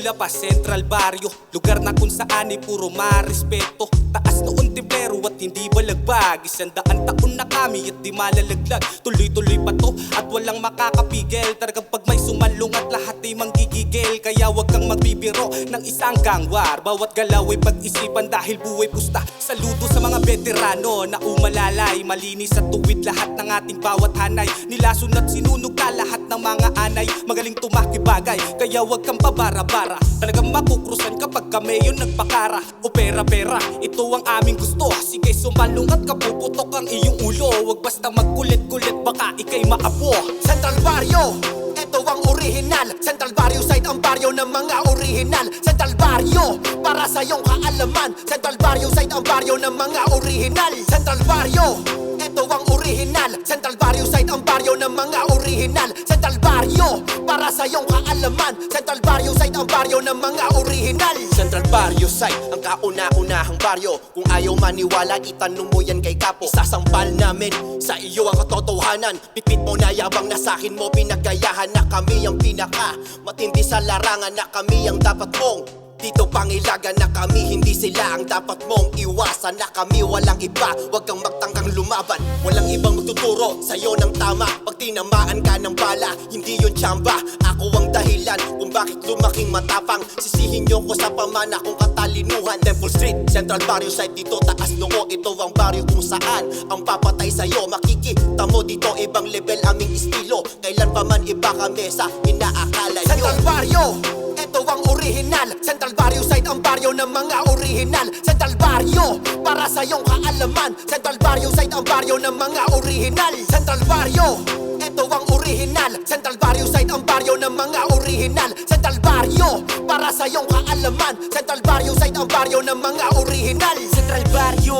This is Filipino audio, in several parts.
Magmula pa Central Barrio, lugar na kung saan ay puro marespeto. Taas noon timplero at hindi balagbag. 100 taon na kami at di malalaglag. Tuloy-tuloy pa to at walang makakapigil. Talagang pag may sumalong at lahat ay manggigigil. Kaya wag kang magbibiro ng isang gangwar. Bawat galaw ay pag-isipan dahil buhay pusta. Saludo sa mga veterano na umalalay. Malinis at tuwid lahat ng ating bawat hanay. Nilason at sinunog ka lahat ng mga anay. Magaling tumakibagay, kaya wag kang pabara-bara. Talagang makukrusan kapag kami yun nagpakara. O pera-pera, ito ang aming gusto. Sige sumalong at kapuputok ang iyong ulo. Wag basta magkulit-kulit, baka ikay maapo. Central Barrio, ito ang original. Central Barrio side ang baryo ng mga original. Central Barrio, para sa iyong kaalaman. Central Barrio side ang baryo ng mga original. Central Barrio, ito ang original. Central Barrio side ang baryo ng mga original. Central Barrio, para sa iyong kaalaman. Central Barrio side ang baryo ng mga original. Central Barrio side, ang kauna-unahang baryo. Kung ayaw maniwala, itanong mo yan kay Kapo. Isasampal namin sa iyo ang katotohanan. Pipit mo na yabang na sakin mo pinagayahan. Na kami ang pinaka matindi sa larangan. Na kami ang dapat mong dito pangilagan. Na kami hindi sila ang dapat mong iwasan. Na kami walang iba, wag kang magtangkang lumaban. Walang ibang magtuturo sa'yo ng tama. Pag tinamaan ka ng bala, hindi yun tsamba. Ako ang dahilan kung bakit lumaking matapang. Sisihin nyo ko sa pamana kung katalinuhan. Temple Street, Central Barrio side, dito taas noo. Ito ang barrio kung saan ang papatay sa'yo. Makikita mo dito ibang level aming estilo. Kailan pa man iba kami sa inaakala nyo. Central Barrio, ito ang original. Central Barrio side ang baryo ng mga original. Central Barrio, para sa iyong kaalaman. Central Barrio side ang baryo ng mga original. Central Barrio, ito ang original. Central Barrio side ang baryo ng mga original. Central Barrio, para sa iyong kaalaman. Central Barrio side ang baryo ng mga original. Central Barrio,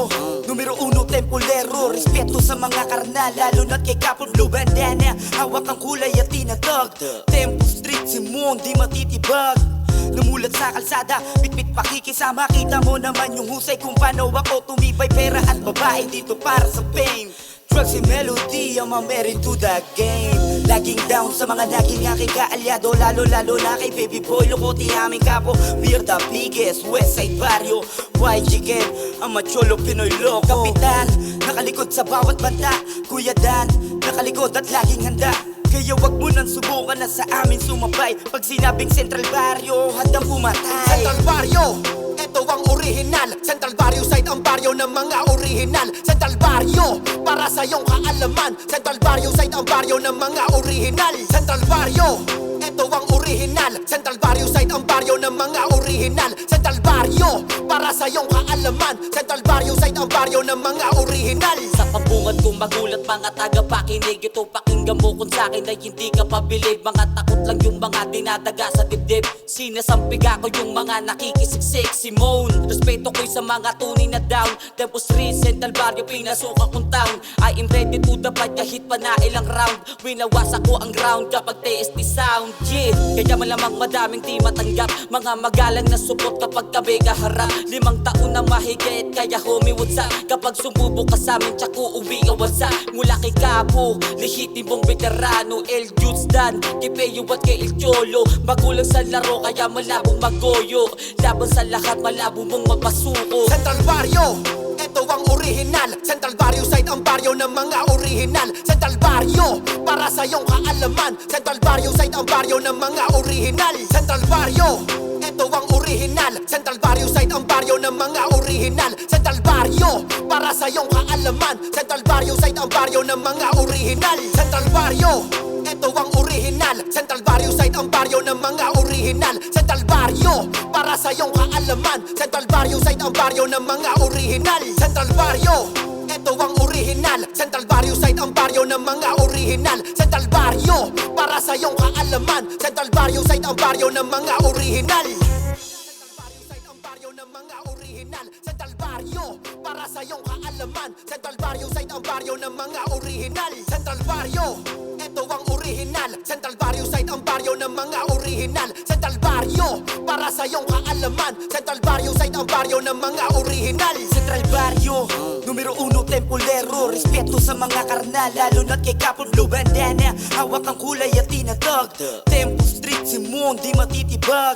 numero 1 tempulero. Respeto sa mga karnal, lalo na kay Kapon Blue Bandana. Hawak ang kulay at tinatag. Temple Street, Simon, di matitibag. Lumulat sa kalsada, bitbit pakikisama. Kita mo naman yung husay kung paano ako tumibay. Pera at babae dito para sa fame. Drugs and melody, I'm a married to the game. Laging down sa mga naging aking kaalyado. Lalo na kay Baby Boy, Lukote aming kapo. We're the biggest Westside Barrio. YG Ken, ang macholo Pinoy loko. Kapitan, nakalikod sa bawat banta. Kuya Dan, nakalikod at laging handa. Kaya wag mo nang subukan na sa amin sumabay. Pag sinabing Central Barrio, handang pumatay. Central Barrio, ito ang original. Central Barrio side ang baryo ng mga original. Central Barrio, para sa iyong kaalaman. Central Barrio side ang baryo ng mga original. Central Barrio, ito ang original. Central Barrio side ang baryo ng mga original. Central Barrio, para sa iyong kaalaman. Central Barrio side ang baryo ng mga original. Sa pambungad kong magulat, mga tagapakinig. Ito pakinggan mo kung sa'kin ay hindi ka pabilib. Mga takot lang yung mga dinadaga sa dibdib. Sinasampig ako yung mga nakikisiksik. Simone, respeto ko'y sa mga tunay na down. Temple Street, Central Barrio, pinasukan kong town. I am ready to the fight kahit pa na ilang round. Winawasak ko ang ground kapag TST sound. Yeah, kaya malamang madaming di matanggap. Mga magalang na support kapag kami kaharap. 5 taon na mahigit, kaya homie what's up. Kapag sumubok ka sa'min, tsak uuwi ka wasa. Mula kay Kapo, lehitimong veterano. El Judes Dan, kay Peyo at kay El Cholo. Magulang sa laro, kaya malabong magoyo. Laban sa lahat, malabo mong mapasuko. Central Barrio, ito ang original. Central Barrio side ang baryo ng mga original. Central Barrio, para sa iyong kaalaman. Central Barrio side ang baryo ng mga original. Central Barrio, ito ang original. Central Barrio side ang baryo ng mga original. Central Barrio, para sa iyong kaalaman. Central Barrio side ang baryo ng mga original. Central Barrio, ito ang original. Central Barrio side ang baryo ng mga original. Central Barrio, para sa iyong kaalaman. Central Barrio side ang baryo ng mga original. Central Barrio, ito ang original. Central Barrio side ang baryo ng mga original. Central Barrio, para sa iyong kaalaman. Central Barrio side ang baryo ng mga original. Central Barrio, para sa iyong kaalaman. Central Barrio side ang baryo ng mga original. Central Barrio, ito ang original. Central Barrio side ang baryo ng mga original. Central Barrio, para sa iyong kaalaman. Central Barrio side ang baryo ng mga original. Central Barrio, numero 1 tempulero. Respeto sa mga karnal, lalo na kay Kapon Blue Bandana. Hawak ang kulay at tinatag. Temple Street, Simon, di matitibag.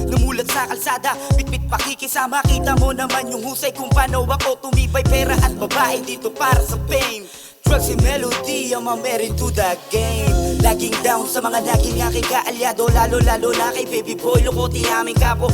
Namulat sa kalsada, bitbit pakikisama. Kita mo naman yung husay kung paano ako tumibay. Pera at babae dito para sa fame. Drugs and melody, I'm married to the game. Laging down sa mga naging aking kaalyado, lalo na kay baby boy, lukote aming kapo.